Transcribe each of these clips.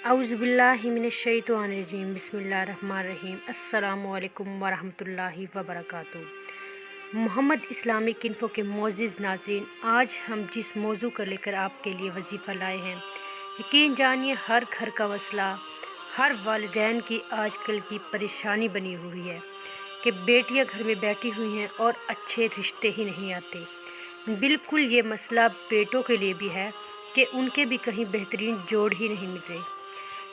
औज़ुबिल्लाहि मिनश्शैतानिर्रजीम बिस्मिल्लाहिर्रहमानिर्रहीम अस्सलामु अलैकुम वरहमतुल्लाहि वबरकातुहू। मोहम्मद इस्लामिक इन्फो के मोअज़्ज़िज़ नाज़रीन, आज हम जिस मौजू को लेकर आपके लिए वजीफ़ा लाए हैं, यकीन जानिए हर घर का मसला, हर वालिदैन की आजकल की परेशानी बनी हुई है कि बेटियां घर में बैठी हुई हैं और अच्छे रिश्ते ही नहीं आते। बिल्कुल ये मसला बेटों के लिए भी है कि उनके भी कहीं बेहतरीन जोड़ ही नहीं मिल रहे।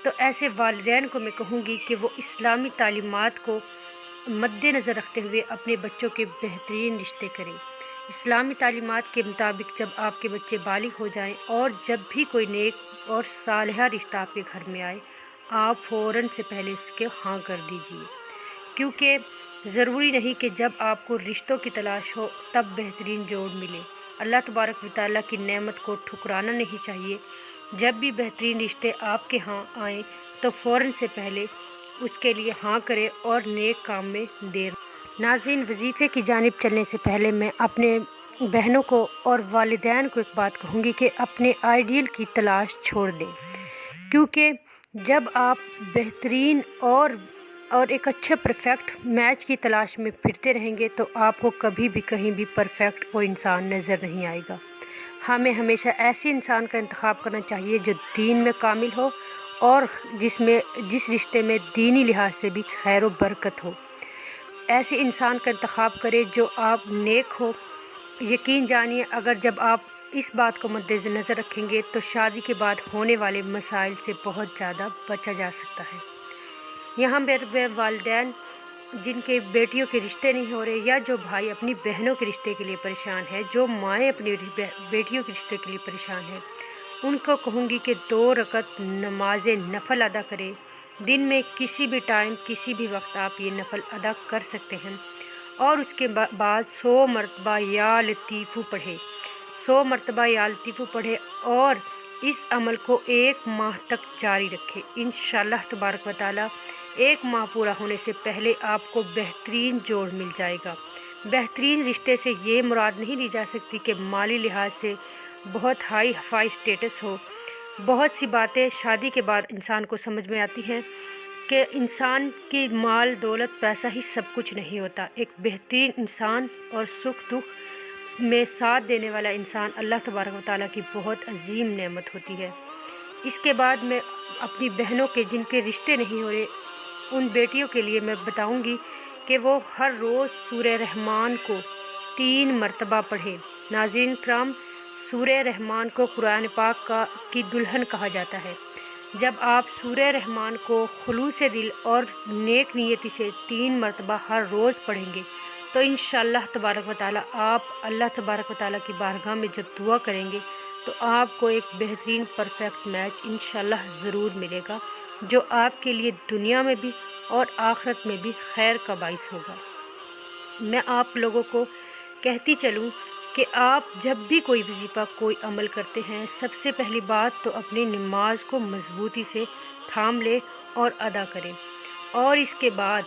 तो ऐसे वालिदैन को मैं कहूँगी कि वो इस्लामी तालीमात को मद्देनज़र रखते हुए अपने बच्चों के बेहतरीन रिश्ते करें। इस्लामी तालीमात के मुताबिक जब आपके बच्चे बालिग हो जाएं और जब भी कोई नेक और सालिहा रिश्ता आपके घर में आए, आप फ़ौरन से पहले उसके हाँ कर दीजिए, क्योंकि ज़रूरी नहीं कि जब आपको रिश्तों की तलाश हो तब बेहतरीन जोड़ मिले। अल्लाह तबारक व तआला की नेमत को ठुकराना नहीं चाहिए। जब भी बेहतरीन रिश्ते आपके यहाँ आएँ तो फ़ौरन से पहले उसके लिए हाँ करें और नेक काम में देर। नाज़रीन, वजीफ़े की जानिब चलने से पहले मैं अपने बहनों को और वालिदैन को एक बात कहूँगी कि अपने आइडियल की तलाश छोड़ दें, क्योंकि जब आप बेहतरीन और एक अच्छे परफेक्ट मैच की तलाश में फिरते रहेंगे तो आपको कभी भी कहीं भी परफेक्ट कोई इंसान नज़र नहीं आएगा। हमें हमेशा ऐसे इंसान का इंतखाब करना चाहिए जो दीन में कामिल हो और जिस रिश्ते में दीनी लिहाज से भी खैर व बरकत हो। ऐसे इंसान का इंतखाब करें जो आप नेक हो। यकीन जानिए अगर जब आप इस बात को मद्देनज़र रखेंगे तो शादी के बाद होने वाले मसाइल से बहुत ज़्यादा बचा जा सकता है। यहाँ मेरे वालिदैन जिनके बेटियों के रिश्ते नहीं हो रहे, या जो भाई अपनी बहनों के रिश्ते के लिए परेशान है, जो माएँ अपनी बेटियों के रिश्ते के लिए परेशान हैं, उनको कहूँगी कि 2 रकत नमाज नफ़ल अदा करें। दिन में किसी भी टाइम किसी भी वक्त आप ये नफ़ल अदा कर सकते हैं और उसके बाद 100 मरतबा या लतीफ़ू पढ़े, 100 मरतबा या लतीफ़ू पढ़े और इस अमल को 1 माह तक जारी रखें। इंशाअल्लाह तबारक व तआला 1 माह पूरा होने से पहले आपको बेहतरीन जोड़ मिल जाएगा। बेहतरीन रिश्ते से ये मुराद नहीं ली जा सकती कि माली लिहाज से बहुत हाई फाई स्टेटस हो। बहुत सी बातें शादी के बाद इंसान को समझ में आती हैं कि इंसान की माल दौलत पैसा ही सब कुछ नहीं होता। एक बेहतरीन इंसान और सुख दुख में साथ देने वाला इंसान अल्लाह तबारक व तआला की बहुत अजीम नेमत होती है। इसके बाद मैं अपनी बहनों के जिनके रिश्ते नहीं हो रहे, उन बेटियों के लिए मैं बताऊंगी कि वो हर रोज़ सूरह रहमान को 3 मरतबा पढ़ें। नाज़रीन कराम, सूरह रहमान को कुरान पाक की दुल्हन कहा जाता है। जब आप सूरह रहमान को खुलूस दिल और नेक नियति से 3 मरतबा हर रोज़ पढ़ेंगे तो इंशाअल्लाह तबारक व तआला आप अल्लाह तबारक व तआला की बारगाह में जब दुआ करेंगे तो आपको एक बेहतरीन परफेक्ट मैच इंशाअल्लाह ज़रूर मिलेगा, जो आपके लिए दुनिया में भी और आखिरत में भी खैर का बाइस होगा। मैं आप लोगों को कहती चलूँ कि आप जब भी कोई वजीफ़ा कोई अमल करते हैं, सबसे पहली बात तो अपनी नमाज को मजबूती से थाम लें और अदा करें, और इसके बाद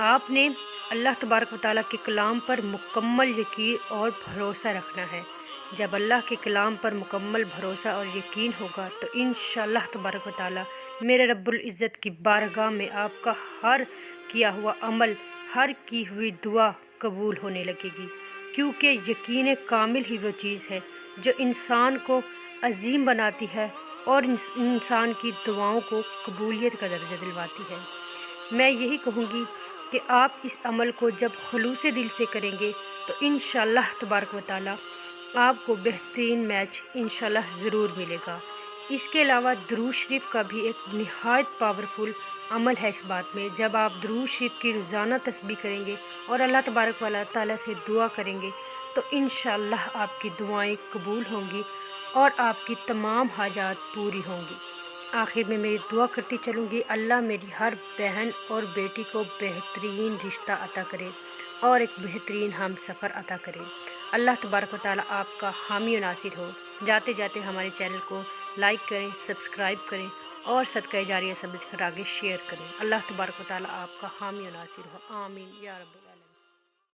आपने अल्लाह तबारक व तआला के कलाम पर मुकम्मल यकीन और भरोसा रखना है। जब अल्लाह के कलाम पर मुकम्मल भरोसा और यकीन होगा तो इंशाअल्लाह तबारक व तआला मेरे रब्बुल इज़्ज़त की बारगाह में आपका हर किया हुआ अमल, हर की हुई दुआ कबूल होने लगेगी, क्योंकि यकीन कामिल ही वो चीज़ है जो इंसान को अजीम बनाती है और इंसान की दुआओं को कबूलियत का दर्जा दिलवाती है। मैं यही कहूँगी कि आप इस अमल को जब खुलूस दिल से करेंगे तो इंशाअल्लाह तबारक व तआला आपको बेहतरीन मैच इंशाअल्लाह ज़रूर मिलेगा। इसके अलावा दुरूद शरीफ का भी एक निहायत पावरफुल अमल है। इस बात में जब आप दुरूद शरीफ की रोज़ाना तस्बीह करेंगे और अल्लाह तबारक व तआला से दुआ करेंगे तो इंशाअल्लाह आपकी दुआएं कबूल होंगी और आपकी तमाम हाजात पूरी होंगी। आखिर में मेरी दुआ करती चलूँगी, अल्लाह मेरी हर बहन और बेटी को बेहतरीन रिश्ता अता करे और एक बेहतरीन हम सफ़र अता करे। अल्लाह तबारक व तआला आपका हामी व नासिर हो। जाते जाते हमारे चैनल को लाइक करें, सब्सक्राइब करें और सदका जारिया समझकर आगे शेयर करें। अल्लाह तबारक व तआला आपका हामी व नासिर हो। आमीन या रब।